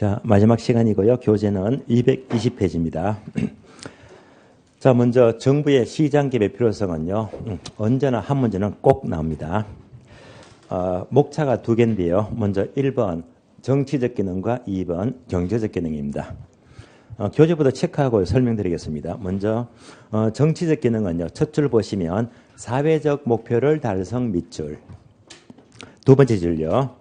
자, 마지막 시간이고요. 교재는 220페이지입니다. 자, 먼저 정부의 시장 개입의 필요성은요. 언제나 한 문제는 꼭 나옵니다. 목차가 두 개인데요. 먼저 1번 정치적 기능과 2번 경제적 기능입니다. 교재부터 체크하고 설명드리겠습니다. 먼저 정치적 기능은요. 첫 줄 보시면 사회적 목표를 달성 밑줄. 두 번째 줄요.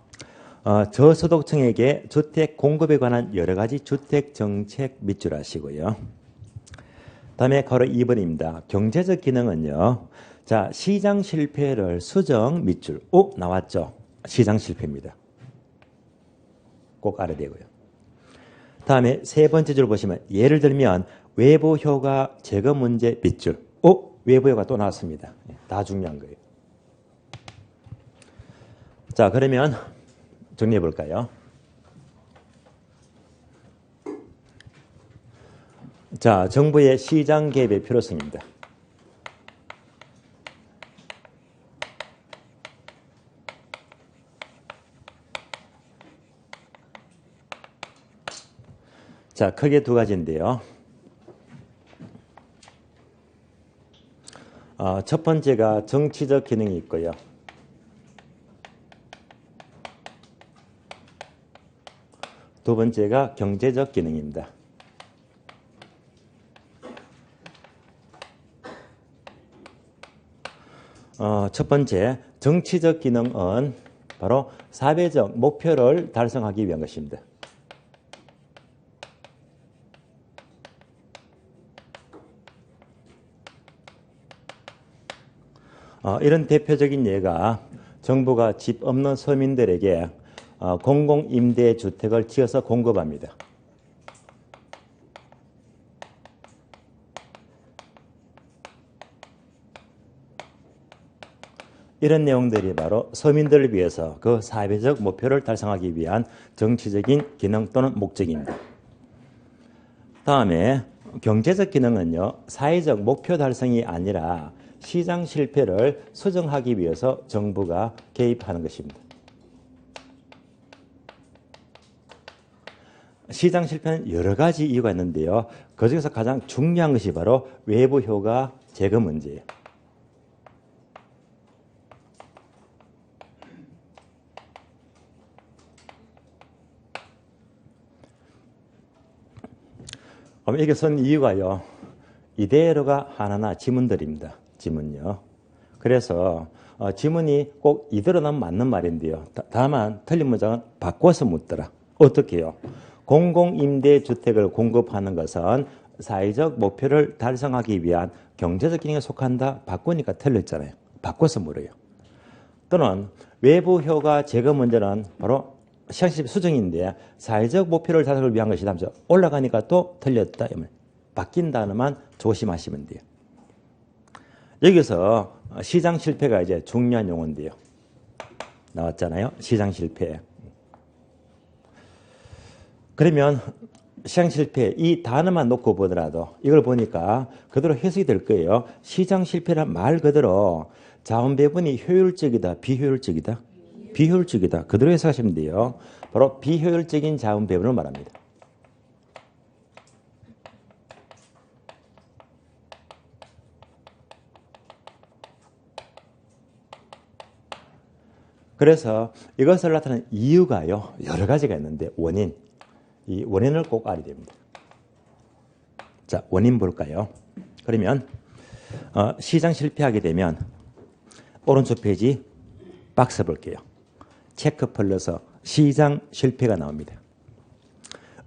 저소득층에게 주택 공급에 관한 여러 가지 주택 정책 밑줄 하시고요. 다음에 가로 2번입니다. 경제적 기능은요. 자, 시장 실패를 수정 밑줄. 나왔죠? 시장 실패입니다. 꼭 알아야 되고요. 다음에 세 번째 줄 보시면 예를 들면 외부 효과 제거 문제 밑줄. 외부 효과 또 나왔습니다. 다 중요한 거예요. 자, 그러면 정리해 볼까요? 자, 정부의 시장 개입의 필요성입니다. 자, 크게 두 가지인데요. 첫 번째가 정치적 기능이 있고요. 두 번째가 경제적 기능입니다. 첫 번째 정치적 기능은 바로 사회적 목표를 달성하기 위한 것입니다. 이런 대표적인 예가 정부가 집 없는 서민들에게 공공임대주택을 지어서 공급합니다. 이런 내용들이 바로 서민들을 위해서 그 사회적 목표를 달성하기 위한 정치적인 기능 또는 목적입니다. 다음에 경제적 기능은요. 사회적 목표 달성이 아니라 시장 실패를 수정하기 위해서 정부가 개입하는 것입니다. 시장 실패는 여러 가지 이유가 있는데요. 그중에서 가장 중요한 것이 바로 외부 효과 제거 문제예요. 이게 선 이유가요. 이대로가 하나나 지문들입니다. 지문요. 그래서 지문이 꼭 이대로는 맞는 말인데요. 다만 틀린 문장은 바꿔서 묻더라. 어떻게 해요? 공공임대주택을 공급하는 것은 사회적 목표를 달성하기 위한 경제적 기능에 속한다. 바꾸니까 틀렸잖아요. 바꿔서 물어요. 또는 외부 효과 제거 문제는 바로 시장실패 수정인데 사회적 목표를 달성을 위한 것이다. 올라가니까 또 틀렸다. 바뀐 단어만 조심하시면 돼요. 여기서 시장 실패가 이제 중요한 용어인데요. 나왔잖아요. 시장 실패. 그러면 시장 실패 이 단어만 놓고 보더라도 이걸 보니까 그대로 해석이 될 거예요. 시장 실패란 말 그대로 자원 배분이 효율적이다, 비효율적이다? 비효율적이다. 그대로 해석하시면 돼요. 바로 비효율적인 자원 배분을 말합니다. 그래서 이것을 나타내는 이유가요. 여러 가지가 있는데 원인. 이 원인을 꼭 알아야 됩니다. 자, 원인 볼까요? 그러면 시장 실패하게 되면 오른쪽 페이지 박스 볼게요. 체크 플러스 시장 실패가 나옵니다.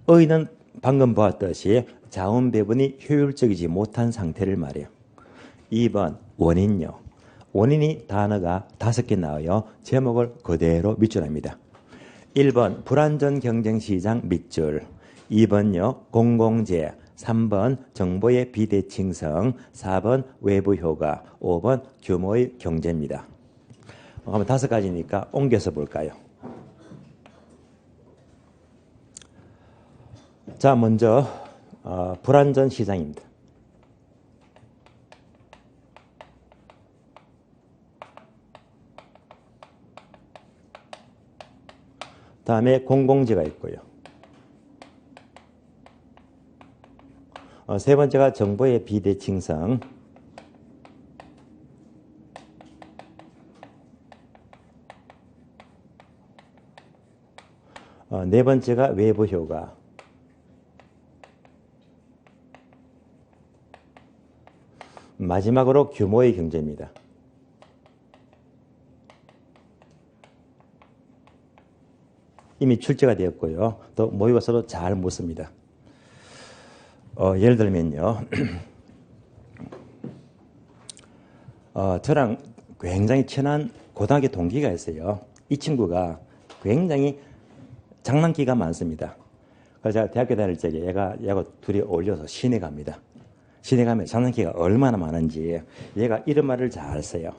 의는 방금 보았듯이 자원 배분이 효율적이지 못한 상태를 말해요. 2번 원인요. 원인이 단어가 5개 나와요. 제목을 그대로 밑줄합니다. 1번 불완전 경쟁시장 밑줄, 2번요 공공재, 3번 정보의 비대칭성, 4번 외부 효과, 5번 규모의 경제입니다. 한번 5가지니까 옮겨서 볼까요? 자, 먼저 불완전 시장입니다. 다음에 공공재가 있고요. 세 번째가 정보의 비대칭성. 네 번째가 외부 효과. 마지막으로 규모의 경제입니다. 이미 출제가 되었고요. 또 모의고사도 잘 묻습니다. 예를 들면요. 저랑 굉장히 친한 고등학교 동기가 있어요. 이 친구가 굉장히 장난기가 많습니다. 그래서 제가 대학교 다닐 적에 얘하고 둘이 어울려서 시내 갑니다. 시내 가면 장난기가 얼마나 많은지 얘가 이런 말을 잘 써요.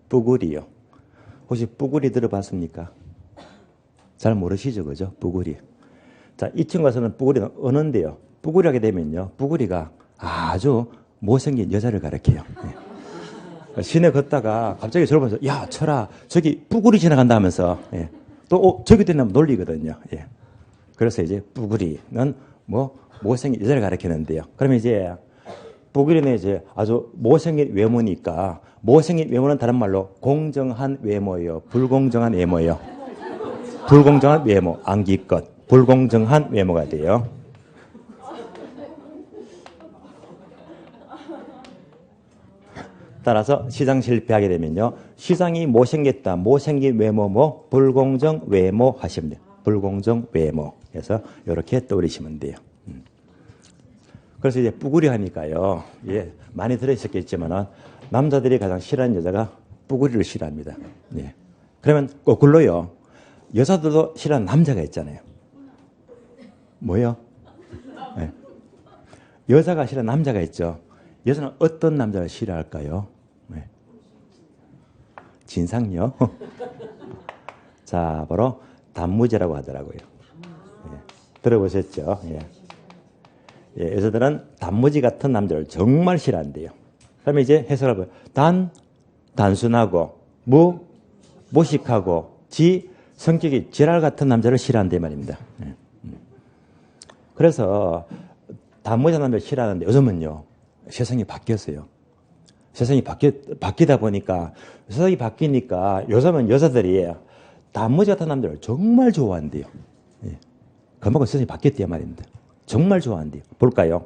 뿌구리요. 혹시 뿌구리 들어봤습니까? 잘 모르시죠, 그죠? 뿌구리. 자, 이 친구에서는 뿌구리는 어는데요. 뿌구리 하게 되면요. 뿌구리가 아주 못생긴 여자를 가리켜요. 예. 시내 걷다가 갑자기 저를 보면서 야, 철아, 저기 뿌구리 지나간다 하면서 예. 또 저기 되면 놀리거든요. 예. 그래서 이제 뿌구리는 뭐 못생긴 여자를 가리키는데요. 그러면 이제 뿌구리는 이제 아주 못생긴 외모니까 못생긴 외모는 다른 말로 공정한 외모예요. 불공정한 외모예요. 불공정한 외모, 암기껏 불공정한 외모가 돼요. 따라서 시장 실패하게 되면요. 시장이 못생겼다. 못생긴 외모, 불공정 외모 하시면 돼요. 불공정 외모. 그래서 이렇게 떠올리시면 돼요. 그래서 이제 뿌구리 하니까요. 예, 많이 들으셨겠지만 남자들이 가장 싫어하는 여자가 뿌구리를 싫어합니다. 예. 그러면 거꾸로요. 여자들도 싫어하는 남자가 있잖아요. 뭐요? 예. 여자가 싫어하는 남자가 있죠. 여자는 어떤 남자를 싫어할까요? 네. 진상요. 자, 바로 단무지라고 하더라고요. 예. 들어보셨죠? 예. 예, 여자들은 단무지 같은 남자를 정말 싫어한대요. 그러면 이제 해석을 해봐요. 단순하고, 무식하고, 성격이 지랄 같은 남자를 싫어한대 말입니다. 예. 그래서 단무지 남자를 싫어하는데 요즘은요. 세상이 바뀌었어요. 세상이 바뀌다 보니까 세상이 바뀌니까 요즘은 여자들이 단무지 같은 남자를 정말 좋아한대요. 예. 그만큼 세상이 바뀌었대요 말입니다. 정말 좋아한대요. 볼까요?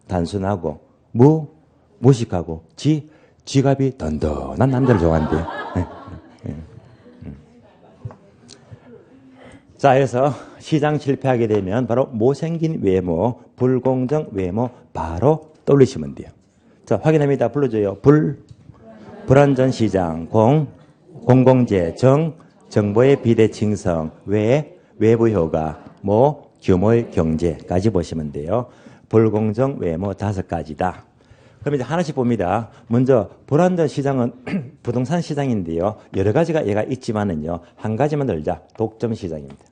단순하고 무식하고 지갑이 던던한 남자를 좋아한대요. 예. 자, 그래서 시장 실패하게 되면 바로 못생긴 외모, 불공정 외모 바로 떠올리시면 돼요. 자, 확인합니다. 불러줘요. 불안전 시장, 공공재, 정보의 비대칭성, 외부 효과, 규모의 경제까지 보시면 돼요. 불공정 외모 5가지다. 그럼 이제 하나씩 봅니다. 먼저 불안전 시장은 부동산 시장인데요. 여러 가지가 얘가 있지만은요. 한 가지만 들자. 독점 시장입니다.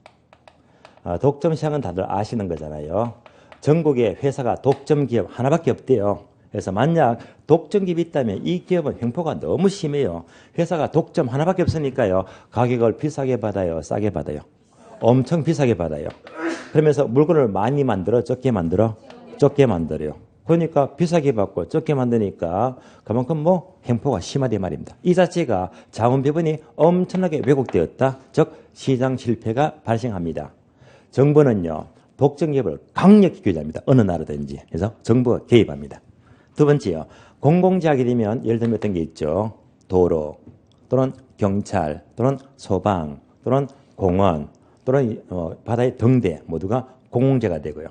독점 시장은 다들 아시는 거잖아요. 전국에 회사가 독점 기업 하나밖에 없대요. 그래서 만약 독점 기업이 있다면 이 기업은 횡포가 너무 심해요. 회사가 독점 하나밖에 없으니까요. 가격을 비싸게 받아요? 싸게 받아요? 엄청 비싸게 받아요. 그러면서 물건을 많이 만들어? 적게 만들어? 적게 만들어요. 그러니까 비싸게 받고 적게 만드니까 그만큼 횡포가 심하단 말입니다. 이 자체가 자원 배분이 엄청나게 왜곡되었다. 즉 시장 실패가 발생합니다. 정부는요. 독점 기업을 강력히 규제합니다. 어느 나라든지. 그래서 정부가 개입합니다. 두 번째요. 공공재하게 되면 예를 들면 어떤 게 있죠. 도로 또는 경찰 또는 소방 또는 공원 또는 바다의 등대 모두가 공공재가 되고요.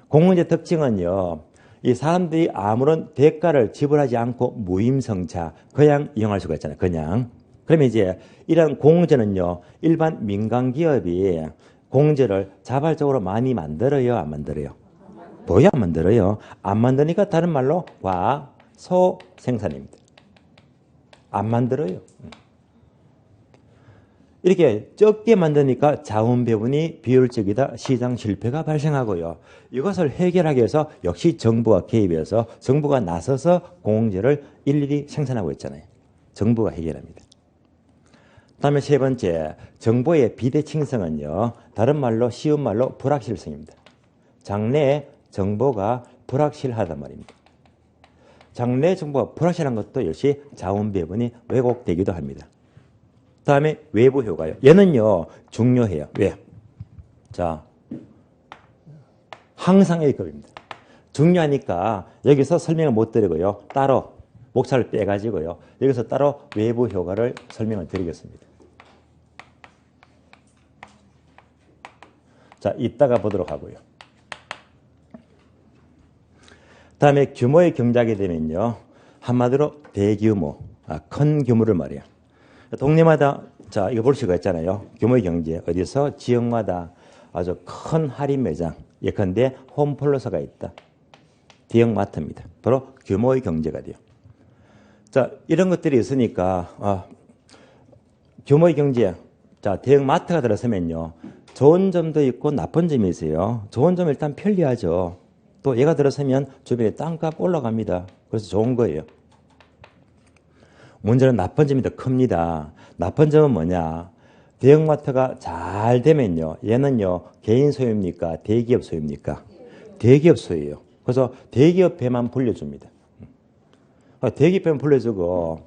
공공재 특징은요. 이 사람들이 아무런 대가를 지불하지 않고 무임승차 그냥 이용할 수가 있잖아요. 그냥. 그러면 이제 이런 공공재는요. 일반 민간기업이 공공재를 자발적으로 많이 만들어요? 안 만들어요? 뭐야 안 만들어요? 안 만드니까 다른 말로 과소 생산입니다. 안 만들어요. 이렇게 적게 만드니까 자원 배분이 비효율적이다. 시장 실패가 발생하고요. 이것을 해결하기 위해서 역시 정부가 개입해서 정부가 나서서 공공재를 일일이 생산하고 있잖아요. 정부가 해결합니다. 다음에 세 번째, 정보의 비대칭성은요, 다른 말로 쉬운 말로 불확실성입니다. 장래에 정보가 불확실하단 말입니다. 장래 정보가 불확실한 것도 역시 자원 배분이 왜곡되기도 합니다. 다음에 외부 효과요. 얘는요, 중요해요. 왜? 자, 항상 A급입니다. 중요하니까 여기서 설명을 못 드리고요. 따로 목차를 빼가지고요. 여기서 따로 외부 효과를 설명을 드리겠습니다. 자, 이따가 보도록 하고요. 다음에 규모의 경제하게 되면요. 한마디로 대규모, 큰 규모를 말이에요. 동네마다, 자, 이거 볼 수가 있잖아요. 규모의 경제. 어디서? 지역마다 아주 큰 할인 매장. 예컨대 홈플러스가 있다. 대형 마트입니다. 바로 규모의 경제가 돼요. 자, 이런 것들이 있으니까, 규모의 경제. 자, 대형 마트가 들어서면요. 좋은 점도 있고 나쁜 점이 있어요. 좋은 점은 일단 편리하죠. 또 얘가 들어서면 주변에 땅값 올라갑니다. 그래서 좋은 거예요. 문제는 나쁜 점이 더 큽니다. 나쁜 점은 뭐냐? 대형마트가 잘 되면요. 얘는요. 개인 소유입니까? 대기업 소유입니까? 대기업 소유예요. 그래서 대기업에만 불려줍니다. 대기업에만 불려주고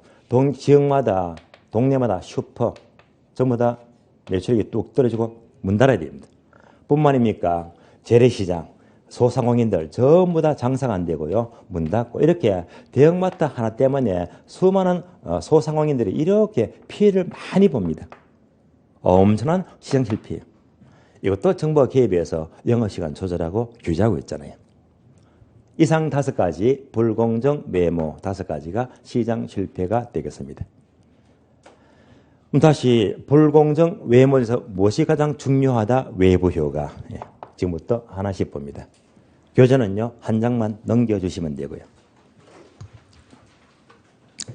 지역마다 동네마다 슈퍼 전부 다 매출액이 뚝 떨어지고 문 닫아야 됩니다. 뿐만입니까? 재래시장, 소상공인들 전부 다 장사가 안 되고요. 문 닫고 이렇게 대형마트 하나 때문에 수많은 소상공인들이 이렇게 피해를 많이 봅니다. 엄청난 시장 실패예요. 이것도 정부가 개입해서 영업시간 조절하고 규제하고 있잖아요. 이상 5가지 불공정 메모 5가지가 시장 실패가 되겠습니다. 다시 불공정 외모에서 무엇이 가장 중요하다? 외부 효과. 지금부터 하나씩 봅니다. 교재는요. 한 장만 넘겨주시면 되고요.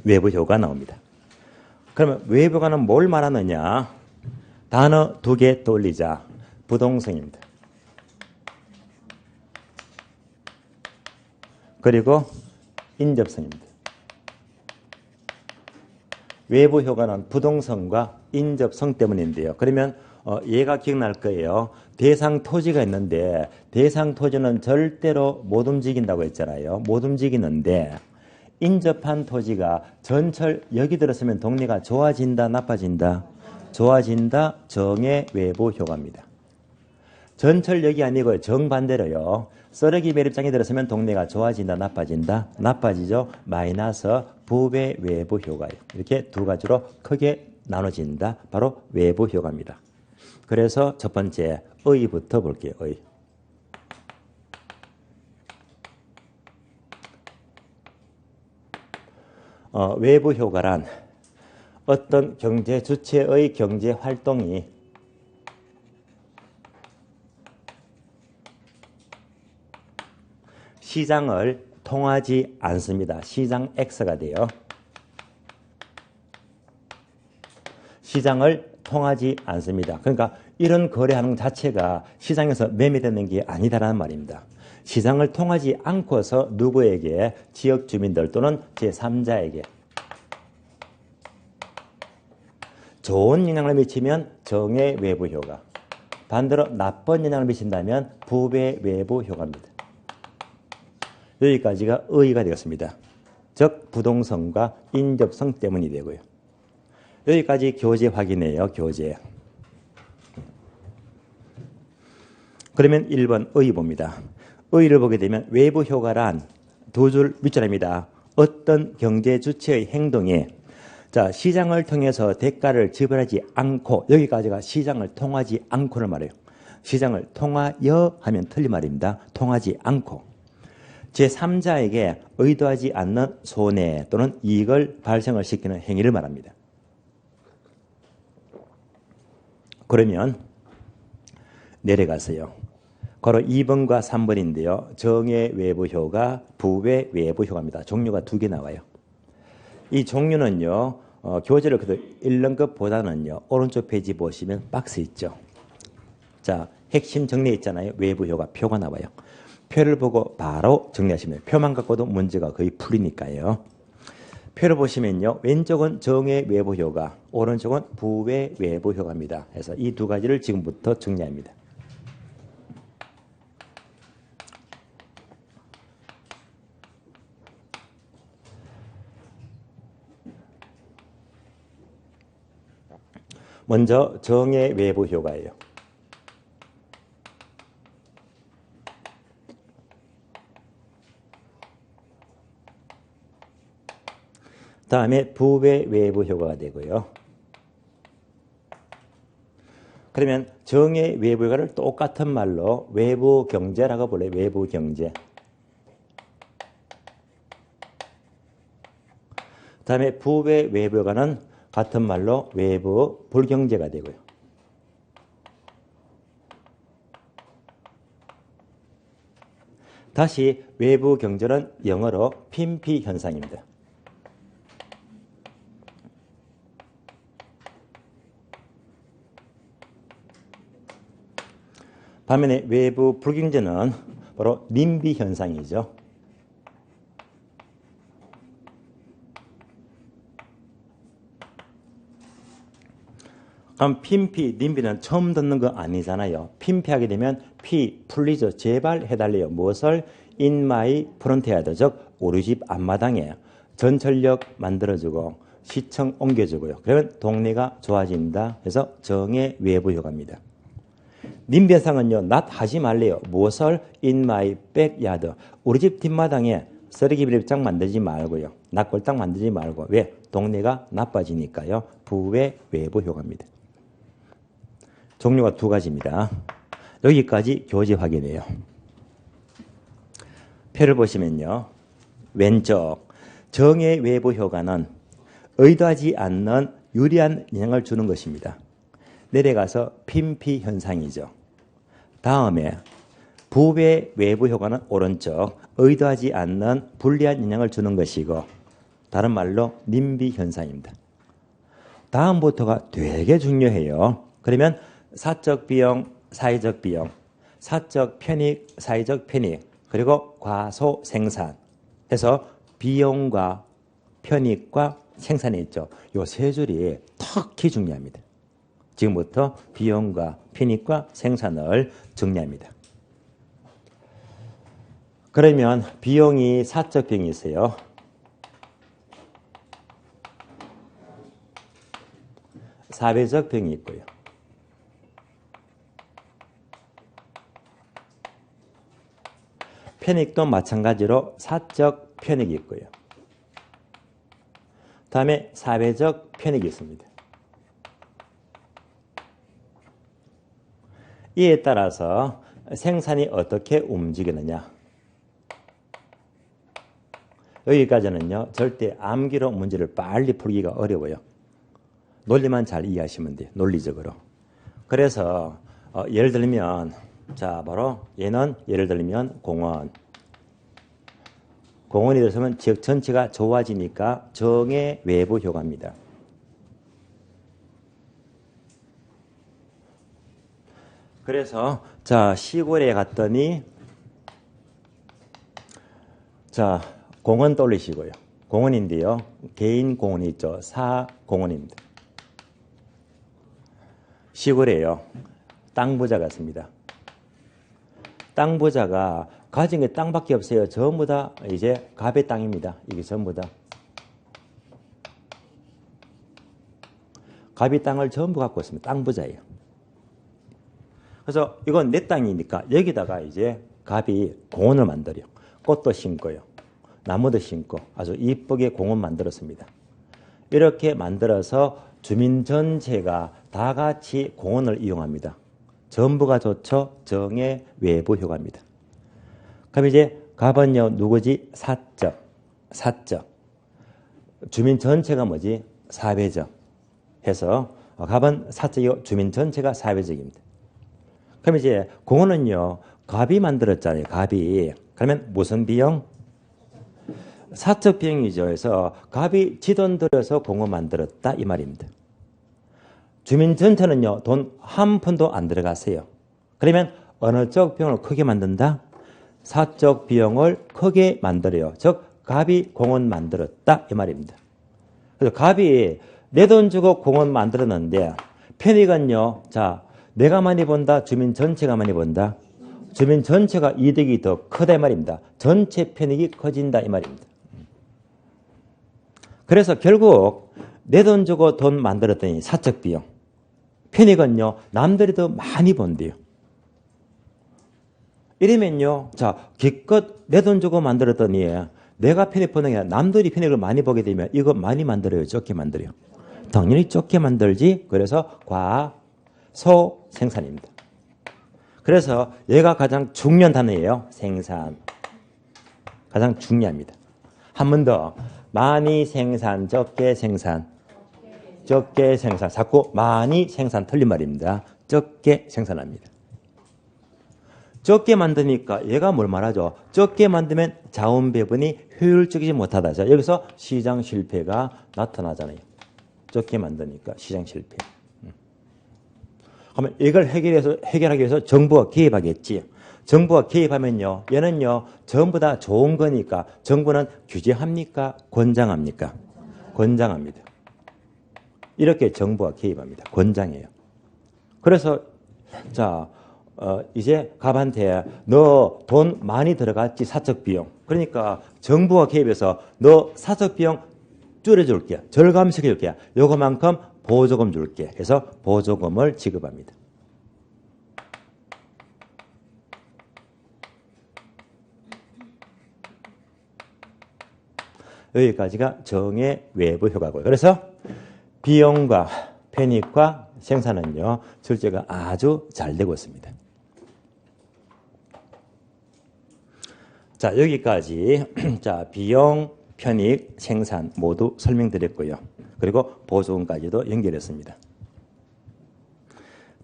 외부 효과 나옵니다. 그러면 외부 효과는 뭘 말하느냐? 단어 2개 떠올리자. 부동성입니다. 그리고 인접성입니다. 외부 효과는 부동성과 인접성 때문인데요. 그러면 얘가 기억날 거예요. 대상 토지가 있는데 대상 토지는 절대로 못 움직인다고 했잖아요. 못 움직이는데 인접한 토지가 전철 여기 들었으면 동네가 좋아진다, 나빠진다? 좋아진다. 정의 외부 효과입니다. 전철역이 아니고 정반대로요. 쓰레기 매립장에 들어서면 동네가 좋아진다, 나빠진다? 나빠지죠. 마이너스 부배 외부 효과예요. 이렇게 2가지로 크게 나눠진다. 바로 외부 효과입니다. 그래서 첫 번째 의부터 볼게요. 의. 외부 효과란 어떤 경제 주체의 경제 활동이 시장을 통하지 않습니다. 시장 X가 돼요. 시장을 통하지 않습니다. 그러니까 이런 거래하는 자체가 시장에서 매매되는 게 아니다라는 말입니다. 시장을 통하지 않고서 누구에게? 지역 주민들 또는 제3자에게 좋은 영향을 미치면 정의 외부 효과, 반대로 나쁜 영향을 미친다면 부배 외부 효과입니다. 여기까지가 의의가 되겠습니다. 즉 부동성과 인접성 때문이 되고요. 여기까지 교재 확인해요. 교재. 그러면 1번 의의 봅니다. 의의를 보게 되면 외부 효과란 2줄 밑줄입니다. 어떤 경제 주체의 행동에 자 시장을 통해서 대가를 지불하지 않고 여기까지가 시장을 통하지 않고를 말해요. 시장을 통하여 하면 틀린 말입니다. 통하지 않고 제3자에게 의도하지 않는 손해 또는 이익을 발생을 시키는 행위를 말합니다. 그러면 내려가세요. 바로 2번과 3번인데요. 정의 외부 효과, 부의 외부 효과입니다. 종류가 2개 나와요. 이 종류는요. 교재를 그래도 1등급보다는요. 오른쪽 페이지 보시면 박스 있죠. 자, 핵심 정리 있잖아요. 외부 효과 표가 나와요. 표를 보고 바로 정리하시면 돼요. 표만 갖고도 문제가 거의 풀리니까요. 표를 보시면요. 왼쪽은 정의 외부 효과, 오른쪽은 부의 외부 효과입니다. 그래서 이 두 가지를 지금부터 정리합니다. 먼저 정의 외부 효과예요. 다음에 부의 외부 효과가 되고요. 그러면 정의 외부 효과를 똑같은 말로 외부 경제라고 불러요. 외부 경제. 다음에 부의 외부 효과는 같은 말로 외부 불경제가 되고요. 다시 외부 경제는 영어로 핀피 현상입니다. 반면에 외부 불경제는 바로 님비 현상이죠. 그럼 핀피, 님비는 처음 듣는 거 아니잖아요. 핀피하게 되면 피, 플리즈, 제발 해달래요. 무엇을? In my front yard, 즉 우리 집 앞마당에 전철역 만들어주고 시청 옮겨주고요. 그러면 동네가 좋아진다. 그래서 정의 외부 효과입니다. 님비 현상은요. not 하지 말래요. 무엇을? In my backyard, 우리 집 뒷마당에 쓰레기 비립장 만들지 말고요. 낙골당 만들지 말고. 왜? 동네가 나빠지니까요. 부의 외부 효과입니다. 종류가 두 가지입니다. 여기까지 교재 확인해요. 표를 보시면요. 왼쪽 정의 외부 효과는 의도하지 않는 유리한 영향을 주는 것입니다. 내려가서 핀피 현상이죠. 다음에 부의 외부 효과는 오른쪽 의도하지 않는 불리한 영향을 주는 것이고 다른 말로 님비 현상입니다. 다음부터가 되게 중요해요. 그러면 사적 비용, 사회적 비용, 사적 편익, 사회적 편익, 그리고 과소 생산 해서 비용과 편익과 생산이 있죠. 이 세 줄이 특히 중요합니다. 지금부터 비용과 편익과 생산을 정리합니다. 그러면 비용이 사적 비용이 있어요. 사회적 비용이 있고요. 편익도 마찬가지로 사적 편익이 있고요. 다음에 사회적 편익이 있습니다. 이에 따라서 생산이 어떻게 움직이느냐. 여기까지는요. 절대 암기로 문제를 빨리 풀기가 어려워요. 논리만 잘 이해하시면 돼요. 논리적으로. 그래서 예를 들면 자 바로 얘는 예를 들면 공원. 공원이 들어서면 지역 전체가 좋아지니까 정의 외부 효과입니다. 그래서 자 시골에 갔더니 자 공원 떠올리시고요. 공원인데요. 개인 공원이 있죠. 사공원입니다. 시골에요. 땅 부자 같습니다. 땅 부자가 가진 게 땅밖에 없어요. 전부 다 이제 갑의 땅입니다. 이게 전부 다. 갑이 땅을 전부 갖고 있습니다. 땅 부자예요. 그래서 이건 내 땅이니까 여기다가 이제 갑이 공원을 만들어요. 꽃도 심고요. 나무도 심고 아주 이쁘게 공원 만들었습니다. 이렇게 만들어서 주민 전체가 다 같이 공원을 이용합니다. 전부가 좋죠. 정의 외부 효과입니다. 그럼 이제 갑은요 누구지? 사적. 주민 전체가 뭐지? 사회적. 해서 갑은 사적이고 주민 전체가 사회적입니다. 그럼 이제 공원은요 갑이 만들었잖아요. 갑이. 그러면 무슨 비용? 사적 비용이죠. 그래서 갑이 지 돈 들여서 공원 만들었다 이 말입니다. 주민 전체는요 돈 한 푼도 안 들어갔어요. 그러면 어느 쪽 비용을 크게 만든다? 사적 비용을 크게 만들어요. 즉 갑이 공원 만들었다 이 말입니다. 그래서 갑이 내 돈 주고 공원 만들었는데 편익은요. 자, 내가 많이 본다. 주민 전체가 많이 본다. 주민 전체가 이득이 더 크다 이 말입니다. 전체 편익이 커진다 이 말입니다. 그래서 결국 내 돈 주고 돈 만들었더니 사적 비용. 편익은요. 남들이 더 많이 본대요. 이러면요. 자, 기껏 내 돈 주고 만들었더니 내가 편익 보는 게 아니라 남들이 편익을 많이 보게 되면 이거 많이 만들어요? 적게 만들어요? 당연히 적게 만들지. 그래서 과소 생산입니다. 그래서 얘가 가장 중요한 단어예요. 생산. 가장 중요합니다. 한 번 더. 많이 생산, 적게 생산. 적게 생산. 자꾸 많이 생산 틀린 말입니다. 적게 생산합니다. 적게 만드니까 얘가 뭘 말하죠? 적게 만들면 자원 배분이 효율적이지 못하다. 자, 여기서 시장 실패가 나타나잖아요. 적게 만드니까 시장 실패. 그러면 이걸 해결하기 위해서 정부가 개입하겠지. 정부가 개입하면요. 얘는요. 전부 다 좋은 거니까 정부는 규제합니까? 권장합니까? 권장합니다. 이렇게 정부가 개입합니다. 권장해요. 그래서 자, 이제 갑한테 너 돈 많이 들어갔지 사적 비용. 그러니까 정부가 개입해서 너 사적 비용 줄여줄게. 절감시켜줄게. 요거만큼 보조금 줄게. 해서 보조금을 지급합니다. 여기까지가 정의 외부 효과고요. 그래서 비용과 편익과 생산은요. 실제가 아주 잘 되고 있습니다. 자, 여기까지 자, 비용, 편익, 생산 모두 설명드렸고요. 그리고 보조금까지도 연결했습니다.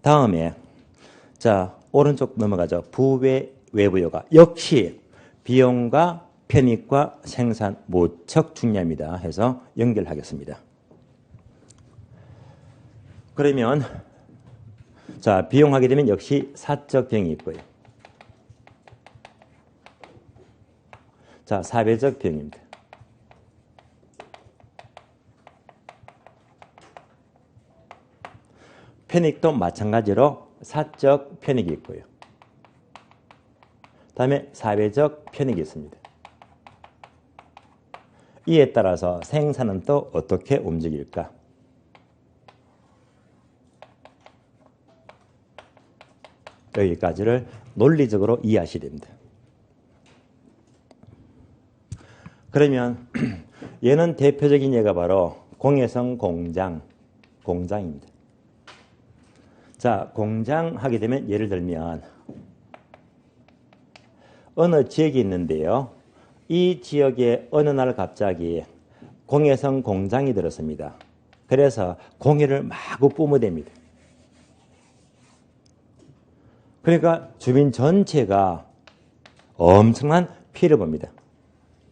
다음에 자, 오른쪽 넘어가죠. 부외 외부 효과. 역시 비용과 편익과 생산 무척 중요합니다. 해서 연결하겠습니다. 그러면 자, 비용하게 되면 역시 사적 비용이 있고요. 자, 사회적 비용입니다. 편익도 마찬가지로 사적 편익이 있고요. 다음에 사회적 편익이 있습니다. 이에 따라서 생산은 또 어떻게 움직일까? 여기까지를 논리적으로 이해하셔야 됩니다. 그러면 얘는 대표적인 예가 바로 공해성 공장입니다. 자, 공장 하게 되면 예를 들면 어느 지역이 있는데요. 이 지역에 어느 날 갑자기 공해성 공장이 들었습니다. 그래서 공해를 마구 뿜어댑니다. 그러니까 주민 전체가 엄청난 피해를 봅니다.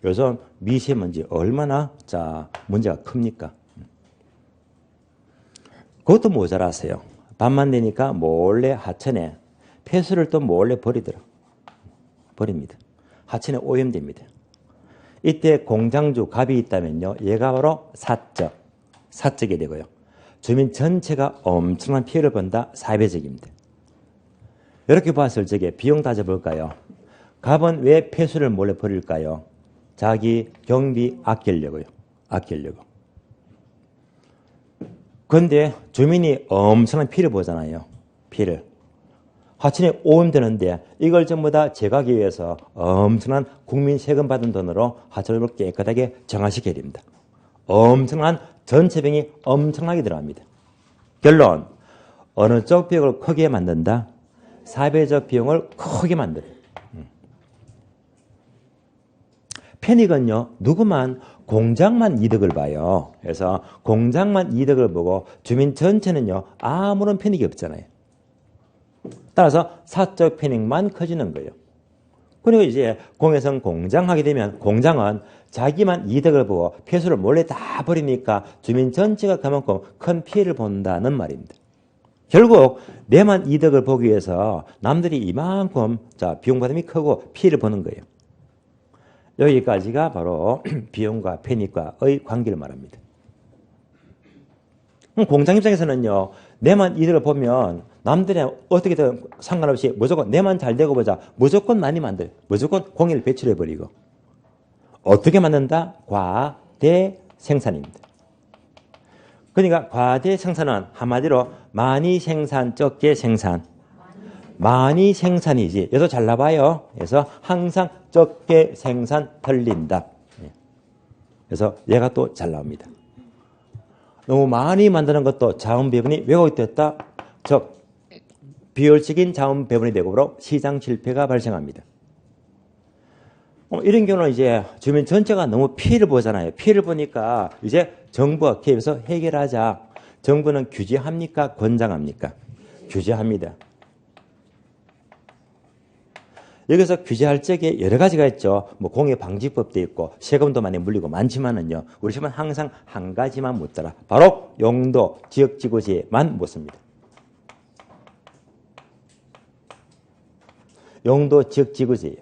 요즘 미세먼지 얼마나 자 문제가 큽니까? 그것도 모자라세요. 밤만 되니까 몰래 하천에 폐수를 또 몰래 버립니다. 하천에 오염됩니다. 이때 공장주 갑이 있다면요. 얘가 바로 사적이 되고요. 주민 전체가 엄청난 피해를 본다. 사회적입니다. 이렇게 봤을 적에 비용 따져볼까요? 갑은 왜 폐수를 몰래 버릴까요? 자기 경비 아끼려고요. 그런데 주민이 엄청난 피해를 보잖아요. 피해를. 하천이 오염되는데 이걸 전부 다 제거하기 위해서 엄청난 국민 세금 받은 돈으로 하천을 깨끗하게 정화시켜야 됩니다. 엄청난 전체 비용이 엄청나게 들어갑니다. 결론, 어느 쪽 비용을 크게 만든다? 사회적 비용을 크게 만들어요. 편익은요, 누구만 공장만 이득을 봐요. 그래서 공장만 이득을 보고 주민 전체는요, 아무런 편익이 없잖아요. 따라서 사적 편익만 커지는 거예요. 그리고 이제 공해성 공장 하게 되면 공장은 자기만 이득을 보고 폐수를 몰래 다 버리니까 주민 전체가 그만큼 큰 피해를 본다는 말입니다. 결국 내만 이득을 보기 위해서 남들이 이만큼 자 비용 부담이 크고 피해를 보는 거예요. 여기까지가 바로 비용과 편익과의 관계를 말합니다. 공장 입장에서는요, 내만 이득을 보면 남들이 어떻게든 상관없이 무조건 내만 잘 되고 보자. 무조건 많이 만들. 무조건 공해를 배출해버리고. 어떻게 만든다? 과대 생산입니다. 그러니까 과대 생산은 한마디로 많이 생산, 적게 생산. 많이 생산이지. 여기서 잘 나봐요. 그래서 항상 적게 생산 틀린다. 그래서 얘가 또 잘 나옵니다. 너무 많이 만드는 것도 자원 배분이 왜곡됐다. 즉 비효율적인 자원 배분이 되고 시장 실패가 발생합니다. 이런 경우는 이제 주민 전체가 너무 피해를 보잖아요. 피해를 보니까 이제 정부가 개입해서 해결하자. 정부는 규제합니까? 권장합니까? 규제합니다. 여기서 규제할 적에 여러 가지가 있죠. 뭐 공해방지법도 있고 세금도 많이 물리고 많지만은요. 우리 집은 항상 한 가지만 묻더라. 바로 용도 지역지구제만 묻습니다. 용도 지역지구제예요.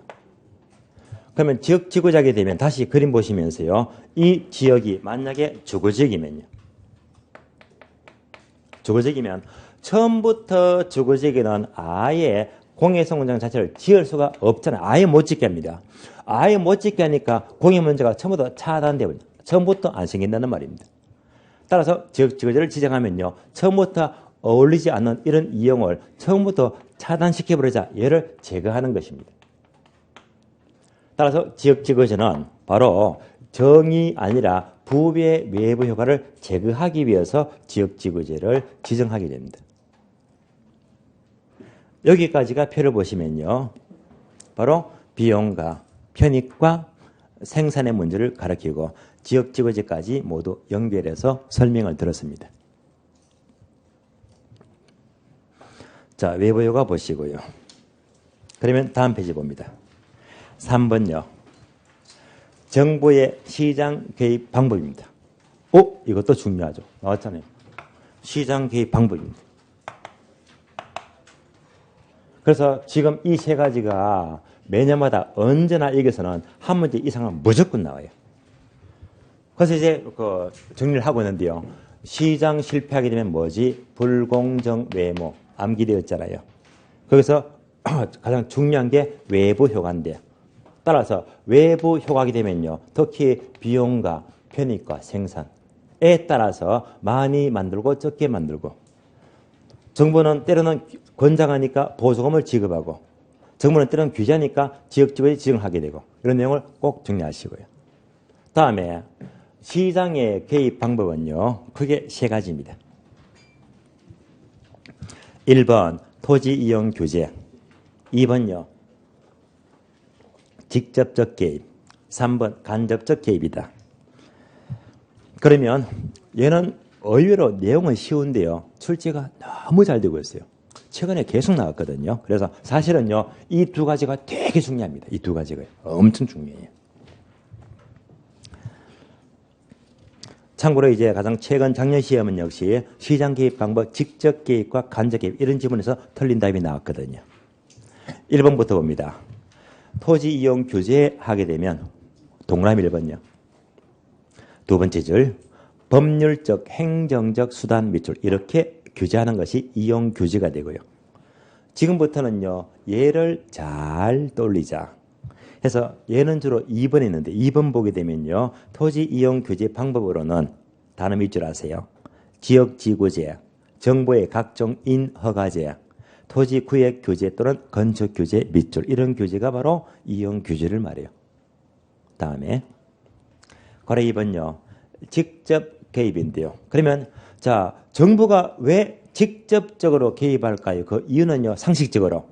그러면 지역지구제하게 되면 다시 그림 보시면서요. 이 지역이 만약에 주거지역이면요. 주거지역이면 처음부터 주거지역에는 아예 공해성공장 자체를 지을 수가 없잖아요. 아예 못 짓게 합니다. 아예 못 짓게 하니까 공해 문제가 처음부터 차단되고 처음부터 안 생긴다는 말입니다. 따라서 지역지구제를 지정하면요. 처음부터 어울리지 않는 이런 이용을 처음부터 차단시켜버리자. 얘를 제거하는 것입니다. 따라서 지역지구제는 바로 정이 아니라 부의 외부 효과를 제거하기 위해서 지역지구제를 지정하게 됩니다. 여기까지가 표를 보시면요. 바로 비용과 편익과 생산의 문제를 가리키고 지역지구제까지 모두 연결해서 설명을 들었습니다. 자, 외부 효과 보시고요. 그러면 다음 페이지 봅니다. 3번요. 정부의 시장 개입 방법입니다. 이것도 중요하죠. 나왔잖아요. 시장 개입 방법입니다. 그래서 지금 이 세 가지가 매년마다 언제나 여기서는 한 문제 이상은 무조건 나와요. 그래서 이제 정리를 하고 있는데요. 시장 실패하게 되면 뭐지? 불공정 외모 암기되었잖아요. 거기서 가장 중요한 게 외부 효과인데 따라서 외부 효과가 되면요. 특히 비용과 편익과 생산에 따라서 많이 만들고 적게 만들고 정부는 때로는 권장하니까 보조금을 지급하고 정부는 때로는 규제하니까 지역지구에 지정하게 되고 이런 내용을 꼭 정리하시고요. 다음에 시장의 개입 방법은요. 크게 세 가지입니다. 1번 토지 이용 규제 2번요. 직접적 개입 3번 간접적 개입이다. 그러면 얘는 의외로 내용은 쉬운데요. 출제가 너무 잘 되고 있어요. 최근에 계속 나왔거든요. 그래서 사실은요. 이 두 가지가 되게 중요합니다. 이 두 가지가 엄청 중요해요. 참고로 이제 가장 최근 작년 시험은 역시 시장 개입 방법, 직접 개입과 간접 개입 이런 지문에서 틀린 답이 나왔거든요. 1번부터 봅니다. 토지 이용 규제하게 되면 동그라미 1번요. 두 번째 줄 법률적, 행정적 수단 밑줄 이렇게 규제하는 것이 이용 규제가 되고요. 지금부터는요. 얘를 잘 떠올리자. 해서 얘는 주로 2번에 있는데 2번 보게 되면요. 토지 이용 규제 방법으로는 단어 밑줄 아세요. 지역지구제, 정부의 각종 인허가제, 토지 구획 규제 또는 건축 규제 밑줄 이런 규제가 바로 이용 규제를 말해요. 다음에 거래 2번요. 직접 개입인데요. 그러면 자 정부가 왜 직접적으로 개입할까요? 그 이유는요. 상식적으로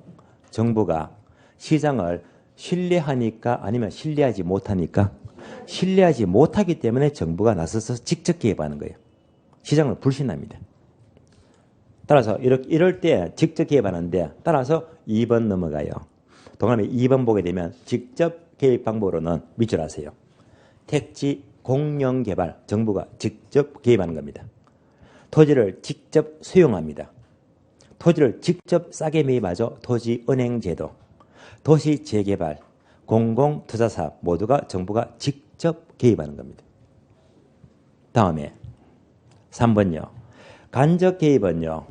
정부가 시장을 신뢰하니까 아니면 신뢰하지 못하니까 신뢰하지 못하기 때문에 정부가 나서서 직접 개입하는 거예요. 시장을 불신합니다. 따라서 이럴 때 직접 개입하는데 따라서 2번 넘어가요. 동그라미 2번 보게 되면 직접 개입 방법으로는 밑줄 아세요. 택지 공영개발 정부가 직접 개입하는 겁니다. 토지를 직접 수용합니다. 토지를 직접 싸게 매입하죠. 토지은행제도, 도시재개발, 공공투자사업 모두가 정부가 직접 개입하는 겁니다. 다음에 3번요. 간접 개입은요,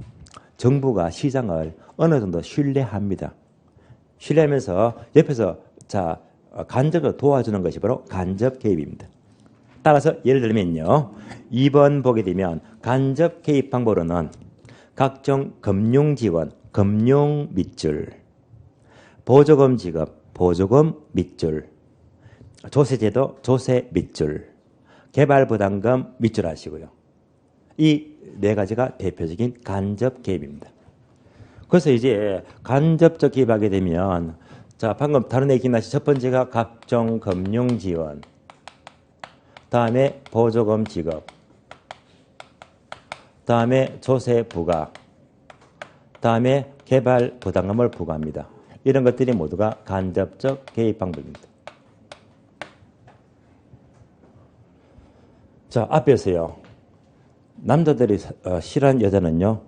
정부가 시장을 어느 정도 신뢰합니다. 신뢰하면서 옆에서 간접으로 도와주는 것이 바로 간접 개입입니다. 따라서 예를 들면요, 2번 보게 되면 간접 개입 방법으로는 각종 금융 지원, 금융 밑줄, 보조금 지급, 보조금 밑줄, 조세제도, 조세 밑줄, 개발부담금 밑줄 하시고요. 이 네 가지가 대표적인 간접 개입입니다. 그래서 이제 간접적 개입하게 되면 방금 다른 얘기 나시 첫 번째가 각종 금융 지원, 다음에 보조금 지급, 다음에 조세 부과, 다음에 개발 부담금을 부과합니다. 이런 것들이 모두가 간접적 개입 방법입니다. 앞에서요. 남자들이 싫어하는 여자는요.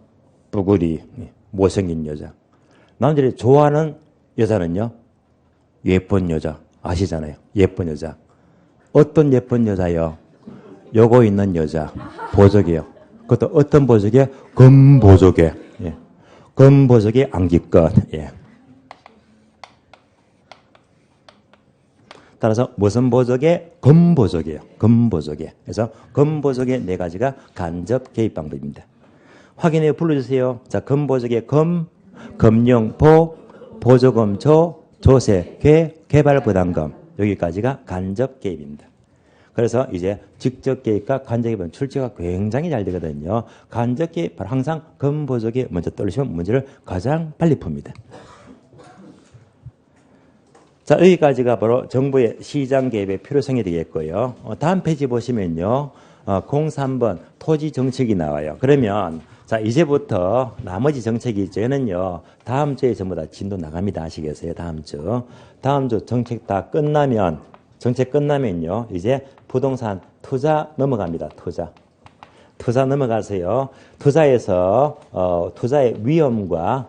뿌구리, 못생긴 여자. 남자들이 좋아하는 여자는요. 예쁜 여자. 아시잖아요. 예쁜 여자. 어떤 예쁜 여자요? 요거 있는 여자. 보조개요. 그것도 어떤 보조개? 금보조개. 예. 금보조개 안기껏. 예. 따라서 무슨 보조개? 금보조개요. 금보조개. 그래서 금보조개 네 가지가 간접 개입 방법입니다. 확인해 불러주세요. 금보조개 금융, 보조금 조세, 개발 부담금. 여기까지가 간접 개입입니다. 그래서 이제 직접 개입과 간접 개입은 출제가 굉장히 잘 되거든요. 간접 개입, 항상 금보조개 먼저 떠올리시면 문제를 가장 빨리 풉니다. 여기까지가 바로 정부의 시장 개입의 필요성이 되겠고요. 다음 페이지 보시면요. 03번 토지 정책이 나와요. 그러면 이제부터 나머지 정책이 있죠. 얘는요. 다음 주에 전부 다 진도 나갑니다. 아시겠어요? 다음 주 정책 다 끝나면, 정책 끝나면요. 이제 부동산 투자 넘어갑니다. 투자 넘어가서요. 투자에서 투자의 위험과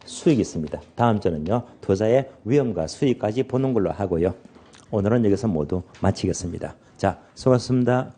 수익이 있습니다. 다음 주는요. 투자의 위험과 수익까지 보는 걸로 하고요. 오늘은 여기서 모두 마치겠습니다. 수고하셨습니다.